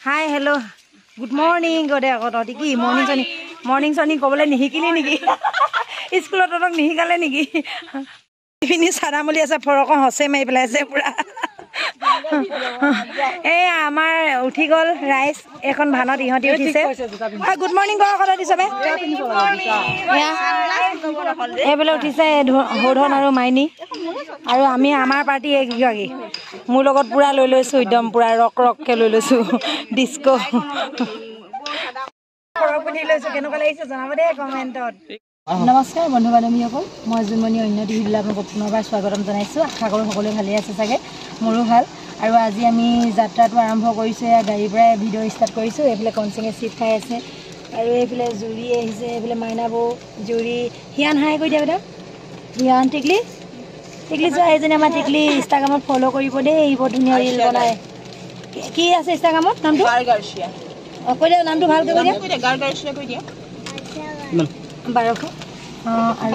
Hi hello' good morning গদে আকৌ তহঁতি কি মৰ্ণিং চৰ্ণিং ক'বলৈ নিশিকিলি নেকি স্কুলত তহঁতক নিশিকালে নেকি পিনি চাদামলি আছে ফৰক হচে মাৰি পেলাইছে পুৰা এই আমাৰ উঠি গ'ল ৰাইজ এখন ভানত ইহঁতি উঠিছে গুড মৰ্ণিং কৰ কথা দিছ এইফালে উঠিছে সৌধন আৰু মাইনী আৰু আমি আমাৰ পাৰ্টি এইকেইগৰাকী মোৰ লগত পুৰা লৈ লৈছোঁ একদম পুৰা ৰককৈ লৈ লৈছোঁ ডিস্কো পিন্ধি লৈছোঁ কেনেকুৱা লাগিছে জনাব দেই কমেণ্টত নমস্কাৰ বন্ধু বান্ধৱীসকল মই জুনমণি অন্য টিভিলৈ আপোনালোকক পুনৰবাৰ স্বাগতম জনাইছোঁ আশা কৰোঁ সকলোৱে ভালেই আছে চাগে মোৰো ভাল আৰু আজি আমি যাত্ৰাটো আৰম্ভ কৰিছোঁ এয়া গাড়ীৰ পৰাই ভিডিঅ' ষ্টাৰ্ট কৰিছোঁ এইফালে কনচিঙে চিট খাই আছে আৰু এইফালে জুৰি আহিছে এইফালে মাইনা বৌ জুৰি হিয়ান হাই কৰি দিয়া বাইদেউ হিয়ান টিকলি চোৱা এইজনী আমাৰ টিকলি ইনষ্টাগ্ৰামত ফ'ল' কৰিব দেই বৰ ধুনীয়া ৰিল বনাই কি আছে ইনষ্টাগ্ৰামত নামটো কৈ দিয়া নামটো ভালকৈ কৈ দিয়া 1200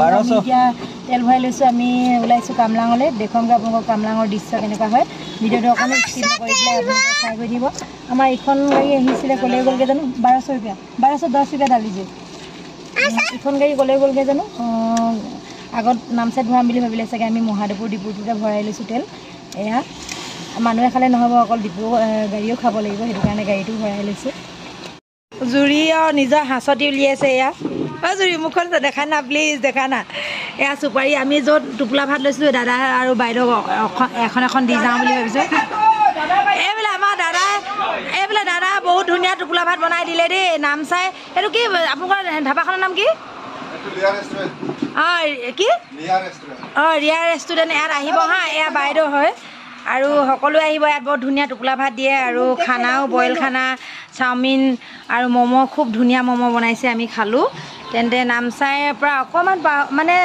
আৰু এতিয়া তেল ভৰাই লৈছোঁ আমি ওলাইছোঁ কামলাঙলৈ দেখুৱামগৈ আপোনালোকক কামলাঙৰ দৃশ্য কেনেকুৱা হয় ভিডিঅ'টো অকণমান স্কিপ কৰি পেলাই আপোনালোকে চাই গৈ দিব আমাৰ ইখন গাড়ী আহিছিলে ক'লৈ গ'লগৈ জানো 1200 रुपया 1210 रुपया ঢালিছোঁ ইখন গাড়ী ক'লৈ গ'লগৈ জানো আগত নামচাইত ভৰাম বুলি ভাবিলে চাগে আমি মহাদেৱপুৰ ডিপুটোতে ভৰাই লৈছোঁ তেল এয়া মানুহে খালে নহ'ব অকল ডিপু গাড়ীও খাব লাগিব সেইটো কাৰণে গাড়ীটো ভৰাই লৈছোঁ জুৰি আৰু নিজৰ হাঁচতি উলিয়াইছে এয়া জুৰি মুখখন দেখা না প্লিজ দেখা না এয়া চুপাৰী আমি য'ত টোপোলা ভাত লৈছিলোঁ দাদা আৰু বাইদেউ এখন দি যাওঁ বুলি ভাবিছোঁ এইবোলে আমাৰ দাদা বহুত ধুনীয়া টোপোলা ভাত বনাই দিলে দেই নাম চাই এইটো কি আপোনালোকৰ ধাবাখনৰ নাম কি কি ৰিয়া ৰেষ্টুৰেণ্ট ইয়াত আহিব হা এয়া বাইদেউ হয় আৰু সকলোৱে আহিব ইয়াত বৰ ধুনীয়া টোপোলা ভাত দিয়ে আৰু খানাও বইল খানা চাওমিন আৰু ম'ম' খুব ধুনীয়া ম'ম' বনাইছে আমি খালোঁ তেন্তে নামচাইৰ পৰা অকণমান মানে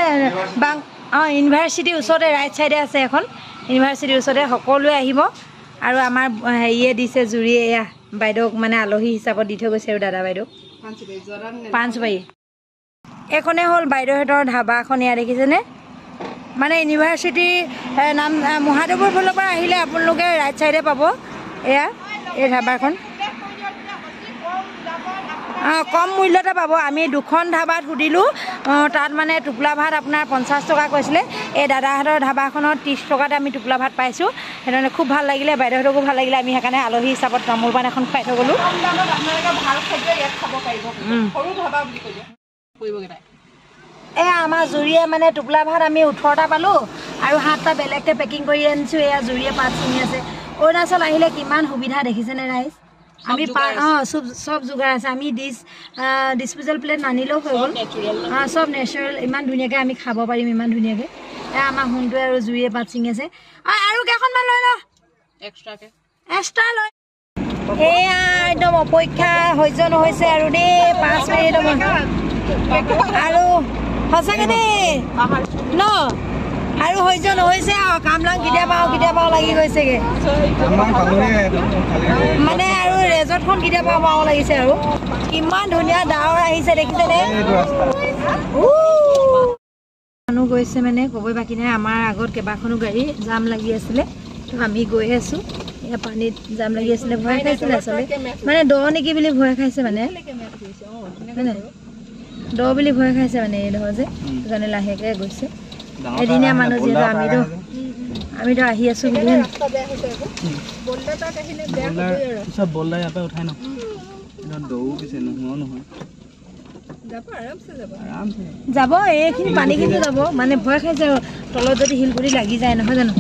ইউনিভাৰ্চিটিৰ ওচৰতে ৰাইট চাইডে আছে এখন ইউনিভাৰ্চিটিৰ ওচৰতে সকলোৱে আহিব আৰু আমাৰ হেৰিয়ে দিছে জুৰিয়ে এয়া বাইদেউক মানে আলহী হিচাপত দি থৈ গৈছে আৰু দাদা বাইদেউ পাণচুপাৰী এইখনে হ'ল বাইদেউহঁতৰ ধাবাখন এয়া দেখিছেনে মানে ইউনিভাৰ্চিটিৰ নাম মহাদেৱৰ ফালৰ পৰা আহিলে আপোনালোকে ৰাইট চাইডে পাব এয়া এই ধাবাখন কম মূল্যতে পাব আমি দুখন ধাবাত সুধিলোঁ তাত মানে টোপোলা ভাত আপোনাৰ 50 টকা কৈছিলে এই দাদাহঁতৰ ধাবাখনত 30 টকাতে আমি টোপোলা ভাত পাইছোঁ সেইকাৰণে খুব ভাল লাগিলে বাইদেউহঁতকো ভাল লাগিলে আমি সেইকাৰণে আলহী হিচাপত তামোল পাণ এখন খুৱাই থৈ গ'লোঁ এয়া আমাৰ জুৰিয়ে মানে টোপোলা ভাত আমি 18টা পালোঁ আৰু 7টা বেলেগকৈ পেকিং কৰি আনিছোঁ এয়া জুৰিয়ে পাত ছিঙি আছে অৰুণাচল আহিলে কিমান সুবিধা দেখিছেনে ৰাইজ আমি চব যোগাৰ আছে আমি ডিছপ'জেল প্লেট নানিলেও হৈ গ'ল চব নেচাৰেল ইমান ধুনীয়াকৈ আমি খাব পাৰিম ইমান ধুনীয়াকৈ এয়া আমাৰ সোণটোৱে আৰু জুৰিয়ে পাত ছিঙি আছে আৰু কেইখনমান লৈ ল এক্সট্ৰা লৈ এয়া একদম অপেক্ষা সহ্য নহৈছে আৰু দেই 5 মিনিট আৰু সঁচাকৈ দেই ন আৰু সহ্য নহৈছে আৰু কামলাং কেতিয়াবা লাগি গৈছেগৈ মানে আৰু ৰেজৰ্টখন কেতিয়াবা পাওঁ লাগিছে আৰু ইমান ধুনীয়া ডাৱৰ আহিছে দেখিছেনে মানুহ গৈছে মানে ক'বই বাকী নাই আমাৰ আগত কেইবাখনো গাড়ী জাম লাগি আছিলে আমি গৈ আছোঁ এয়া পানীত জাম লাগি আছিলে ভয় খাইছিলে আচলতে মানে দ নেকি বুলি ভয় খাইছে মানে দ বুলি ভয় খাইছে মানে এইডোখৰ যে সেইকাৰণে লাহেকৈ গৈছে এদিনীয়া মানুহ যিহেতু আমিতো আহি আছোঁ বুলি যাব এইখিনি পানীখিনি যাব মানে ভয় খাইছে তলত যদি শিলগুটি লাগি যায় নহয় জানো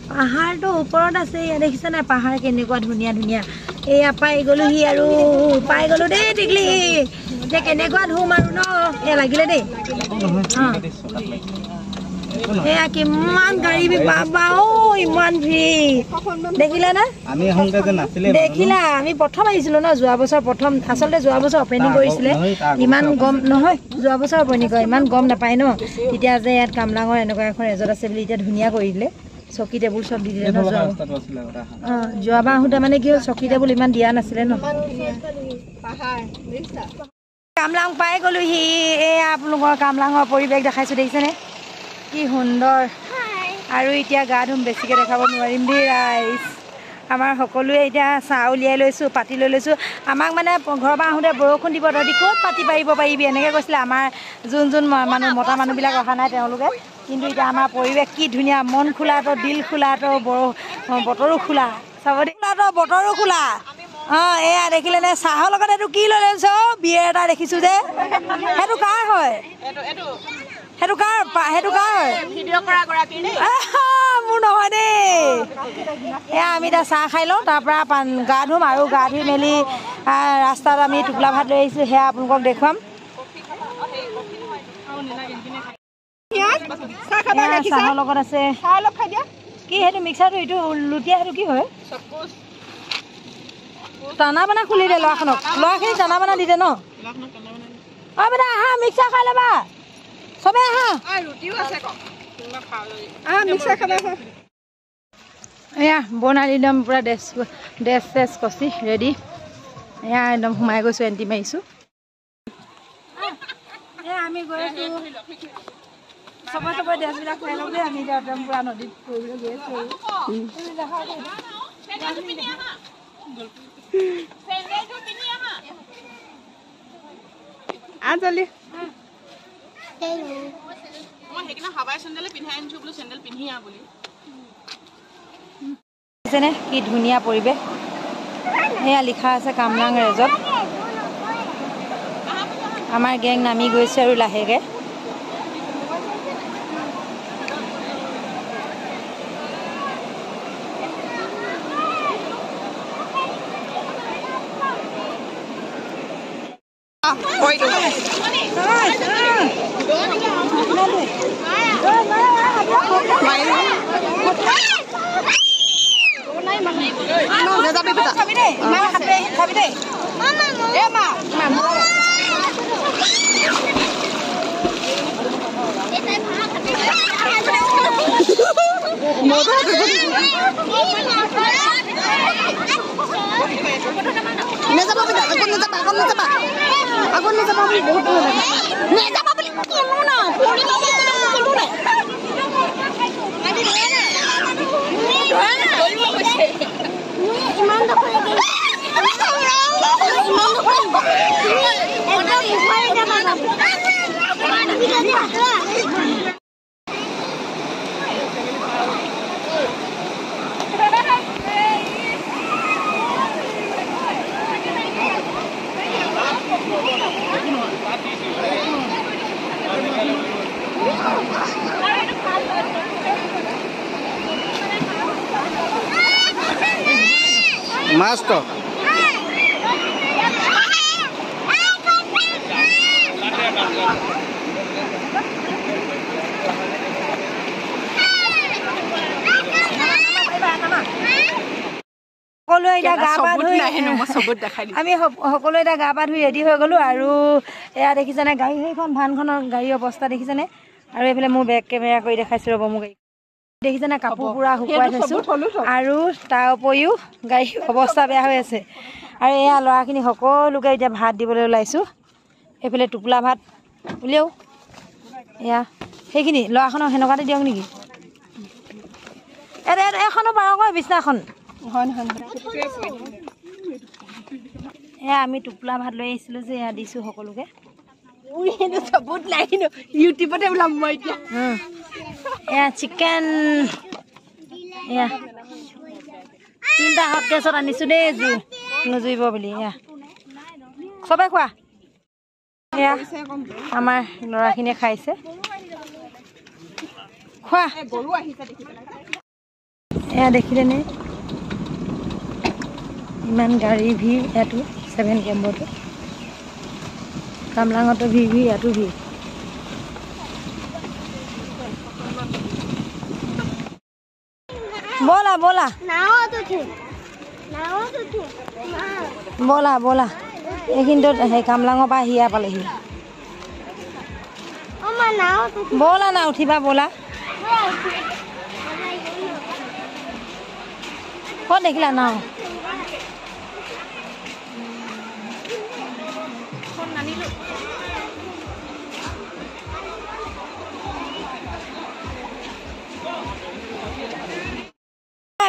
পাহাৰটো ওপৰত আছে ইয়াত দেখিছে নাই পাহাৰ কেনেকুৱা ধুনীয়া ধুনীয়া এয়া পাই গ'লোহি আৰু পাই গ'লো দেই টিকলি এতিয়া কেনেকুৱা ধুম আৰু ন এয়া লাগিলে দেই এয়া কিমান গাড়ী পাবা ইমান ভিৰ দেখিলা না দেখিলা আমি প্ৰথম আহিছিলোঁ ন যোৱা বছৰ আচলতে যোৱা বছৰ অপেনিং কৰিছিলে ইমান গম নহয় যোৱা বছৰ অপেনিং কৰে ইমান গম নাপায় ন তেতিয়া যে ইয়াত কামলাঙৰ এনেকুৱা এখন ৰেজৰ্ট আছে বুলি এতিয়া ধুনীয়া কৰি দিলে চকী টেবুল চব দি দিলে ন যোৱাবাৰ আহোঁতে মানে কি হ'ল চকী টেবুল ইমান দিয়া নাছিলে ন কামলাং পাই গ'লোহি এয়া আপোনালোকৰ কামলাঙৰ পৰিৱেশ দেখাইছোঁ দেখিছেনে কি সুন্দৰ আৰু এতিয়া গা ধুম বেছিকৈ দেখাব নোৱাৰিম দেই ৰাইজ আমাৰ সকলোৱে এতিয়া চাহ উলিয়াই লৈছোঁ পাতি লৈ লৈছোঁ আমাক মানে ঘৰৰ পৰা আহোঁতে বৰষুণ দিব তহঁতি ক'ত পাতি পাৰিব পাৰিবি এনেকৈ কৈছিলে আমাৰ যোন মানুহ মতা মানুহবিলাক অহা নাই তেওঁলোকে কিন্তু এতিয়া আমাৰ পৰিৱেশ কি ধুনীয়া মন খোলা তো দিল খোলা তো বতৰো খোলা চাব খোলা তো বতৰো খোলা অঁ এয়া দেখিলে নে চাহৰ লগত এইটো কি লৈ লৈছ বিয়েৰ এটা দেখিছোঁ যে সেইটো কাৰ হয় সেইটো কাৰ হয় মোৰ নহয় দেই এয়া আমি এতিয়া চাহ খাই লওঁ তাৰপৰা গা ধুম আৰু গা ধুই মেলি ৰাস্তাত আমি টোপোলা ভাত লৈ আহিছোঁ সেয়া আপোনালোকক দেখুৱাম চাহৰ লগত আছে কি সেইটো মিক্সাৰটো এইটো লুটিয়া সেইটো কি হয় টানা বানা খুলি দে ল'ৰাখিনি টানা বানা দি দে ন অঁ বেটা আহা মিক্সাৰ খাই ল'বা চবে আহা এয়া বনালি একদম পূৰা ড্ৰেছ চেছ কচি ৰেডি এয়া একদম সোমাই গৈছোঁ এণ্টি মাৰিছোঁ এয়া আমি গৈ আছোঁ চবৰে ড্ৰেছবিলাক খুৱাই লওঁ দেই আমি এতিয়া একদম পূৰা নদীত ফুৰিবলৈ গৈ আছোঁ জলদি কি ধুনীয়া পৰিৱেশ এয়া লিখা আছে কামলাং ৰেজৰ্ট আমাৰ গেং নামি গৈছে আৰু লাহেকৈ Master. সকলোৱে এতিয়া গা পা ধুই আমি সকলোৱে এতিয়া গা পা ধুই ৰেডি হৈ গ'লোঁ আৰু এয়া দেখিছেনে গাড়ী সেইখন ভানখনৰ গাড়ীৰ অৱস্থা দেখিছেনে আৰু এইফালে মোৰ বেক কেমেৰা কৰি দেখাইছোঁ ৰ'ব মোৰ গাড়ী দেখিছেনে কাপোৰ পূৰা শুকুৱাই থৈছোঁ আৰু তাৰ উপৰিও গাড়ীৰ অৱস্থা বেয়া হৈ আছে আৰু এয়া ল'ৰাখিনি সকলোকে এতিয়া ভাত দিবলৈ ওলাইছোঁ এইফালে টোপোলা ভাত উলিয়াও এয়া সেইখিনি ল'ৰাখনক সেনেকুৱাতে দিয়ক নেকি এখনো পাৰকৈ বিছনাখন এয়া আমি টোপোলা ভাত লৈ আহিছিলোঁ যে এয়া দিছোঁ সকলোকে ইউটিউবতে ওলাম মই এতিয়া এয়া চিকেন এয়া 3টা হট কেছত আনিছোঁ দেই নুজুৰিব বুলি এয়া চবে খোৱা এয়া আমাৰ ল'ৰাখিনিয়ে খাইছে খোৱা এয়া দেখিলেনে ইমান গাড়ী ভিৰ ইয়াতো 7 কেম্পতো কামলাঙতো ভিৰ ইয়াতো ভিৰ बोला बोला बोला बोला এইখিনিতো সেই কামলাঙৰ পৰা হিয়া পালেহি बोला না উঠিবা बोला ক'ত দেখিলা নাও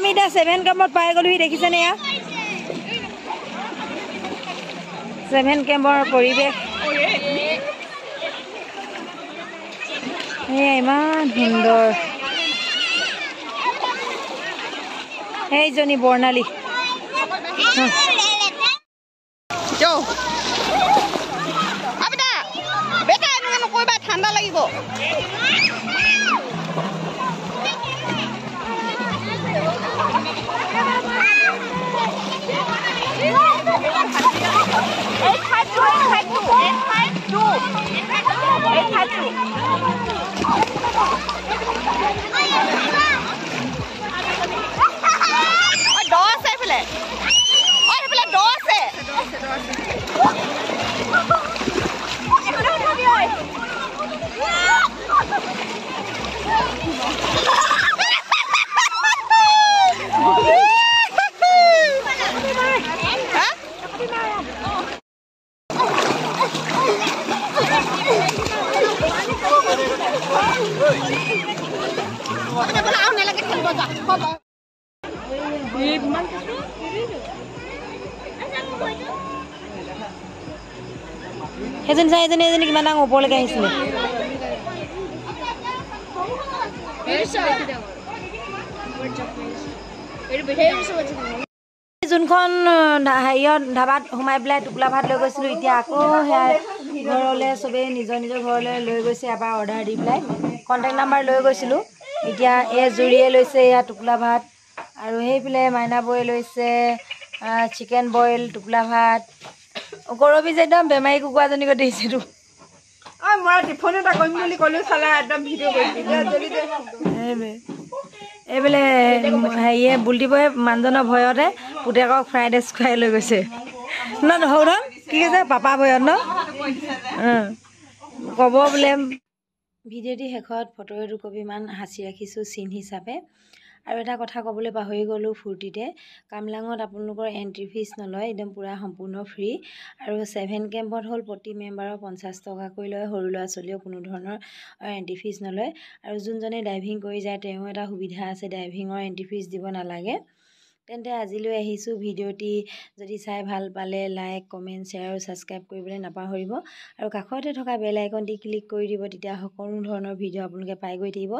আমি এতিয়া 7 কেম্পত পাই গ'লোহি দেখিছেনে এয়া 7 কেম্পৰ পৰিৱেশ এয়া ইমান সুন্দৰ এইজনী বৰ্ণালী ঠাণ্ডা লাগিব এজনী কিমান ডাঙৰ ওপৰলৈকে আহিছিলে যোনখন হেৰিয়ত ধাবাত সোমাই পেলাই টোপোলা ভাত লৈ গৈছিলোঁ এতিয়া আকৌ সেয়া ঘৰলৈ চবেই নিজৰ নিজৰ ঘৰলৈ লৈ গৈছে এবাৰ অৰ্ডাৰ দি পেলাই কণ্টেক্ট নাম্বাৰ লৈ গৈছিলোঁ এতিয়া এই জুৰিয়ে লৈছে এয়া টোপোলা ভাত আৰু সেইফালে মাইনা বৌয়ে লৈছে চিকেন বইল টোপোলা ভাত কৰবি যে একদম বেমাৰী কুকুৰাজনীক দিছেতো মই টিফিন এটা কৰিম বুলি ক'লো চালা একদম ভিডিঅ' কৰিছে এইবোলে হেৰিয়ে বুলটিবয়ে মানুহজনৰ ভয়তে পুতেকক ফ্ৰাইড ৰাইচ খুৱাই লৈ গৈছে নহ'ল কি কৈছে পাপা ভয়ত ন ক'ব বোলে ভিডিঅ'টি শেষত ফটো দুকপিমান সাঁচি ৰাখিছোঁ চিন হিচাপে আৰু এটা কথা ক'বলৈ পাহৰি গ'লোঁ ফূৰ্তিতে কামলাঙত আপোনালোকৰ এণ্ট্ৰি ফিজ নলয় একদম পূৰা সম্পূৰ্ণ ফ্ৰী আৰু 7 কেম্পত হ'ল প্ৰতি মেম্বাৰৰ 50 টকাকৈ লয় সৰু ল'ৰা ছোৱালীয়েও কোনো ধৰণৰ এণ্ট্ৰি ফিজ নলয় আৰু যোনজনে ডাইভিং কৰি যায় তেওঁ এটা সুবিধা আছে ডাইভিঙৰ এণ্ট্ৰি ফিজ দিব নালাগে তেন্তে আজিলৈ আহিছোঁ ভিডিঅ'টি যদি চাই ভাল পালে লাইক কমেণ্ট শ্বেয়াৰ আৰু ছাবস্ক্ৰাইব কৰিবলৈ নাপাহৰিব আৰু কাষতে থকা বেল আইকনটি ক্লিক কৰি দিব তেতিয়া সকলো ধৰণৰ ভিডিঅ' আপোনালোকে পাই গৈ থাকিব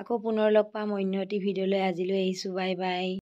আকৌ পুনৰ লগ পাম অন্য এটি ভিডিঅ'লৈ আজিলৈ আহিছোঁ বাই বাই